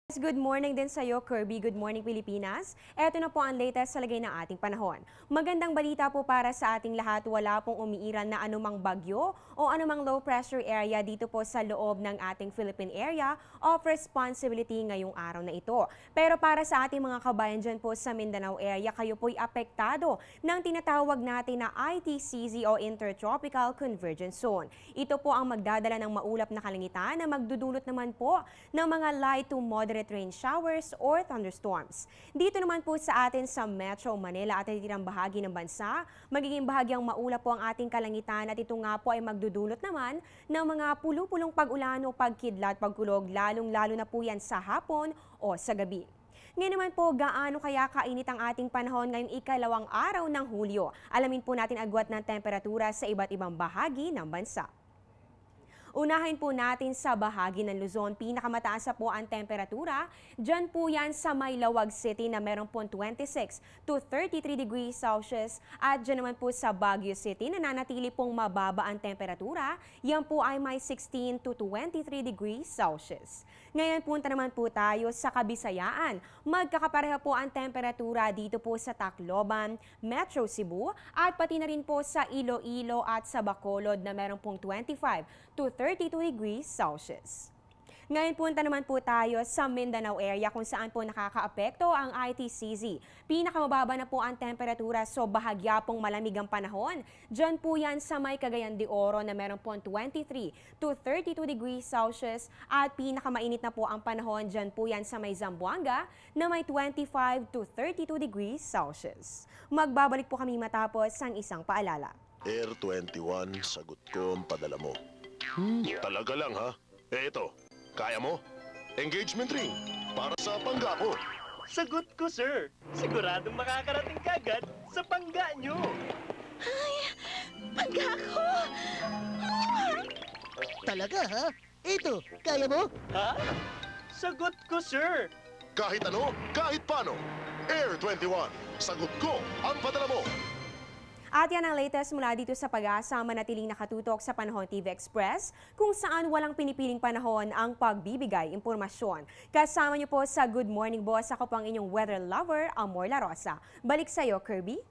Good morning din sa iyo, Kirby. Good morning, Pilipinas. Ito na po ang latest sa lagay ng ating panahon. Magandang balita po para sa ating lahat. Wala pong umiiral na anumang bagyo o anumang low pressure area dito po sa loob ng ating Philippine Area of Responsibility ngayong araw na ito. Pero para sa ating mga kabayan dyan po sa Mindanao area, kayo po'y apektado ng tinatawag natin na ITCZ o Intertropical Convergence Zone. Ito po ang magdadala ng maulap na kalangitan na magdudulot naman po ng mga light to moderate rain showers or thunderstorms. Dito naman po sa atin sa Metro Manila at natitirang bahagi ng bansa, magiging bahagyang maulap po ang ating kalangitan at ito nga po ay magdudulot naman ng mga pulupulong pag-ulan o pagkidlat, pagkulog, lalong-lalo na po yan sa hapon o sa gabi. Ngayon naman po, gaano kaya kainit ang ating panahon ngayong ikalawang araw ng Hulyo? Alamin po natin agwat ng temperatura sa iba't ibang bahagi ng bansa. Unahin po natin sa bahagi ng Luzon, pinakamataas na po ang temperatura. Diyan po yan sa Maylawag City na meron po 26 to 33 degrees Celsius. At diyan naman po sa Baguio City na nanatili pong mababa ang temperatura. Yan po ay may 16 to 23 degrees Celsius. Ngayon punta naman po tayo sa Kabisayaan. Magkakapareha po ang temperatura dito po sa Tacloban, Metro Cebu at pati na rin po sa Iloilo at sa Bacolod na meron pong 25 to 32 degrees Celsius. Ngayon punta naman po tayo sa Mindanao area kung saan po nakakaapekto ang ITCZ. Pinakamababa na po ang temperatura so bahagya pong malamig ang panahon. Diyan po yan sa may Cagayan de Oro na meron po 23 to 32 degrees Celsius at pinakamainit na po ang panahon diyan po yan sa may Zamboanga na may 25 to 32 degrees Celsius. Magbabalik po kami matapos ang isang paalala. Air 21, sagot ko ang padala mo. Talaga lang ha? Ito, kaya mo? Engagement ring, para sa panggapo. Sagot ko, sir. Siguradong makakarating kagad sa pangga nyo. Pangga ko! Talaga ha? Ito, kaya mo? Ha? Sagot ko, sir. Kahit ano, kahit paano. Air 21, sagot ko ang padala mo. At yan ang latest mula dito sa Pag-asa, manatiling nakatutok sa Panahon TV Express kung saan walang pinipiling panahon ang pagbibigay impormasyon. Kasama niyo po sa Good Morning Boss, ako po ang inyong weather lover, Amor La Rosa. Balik sa iyo, Kirby.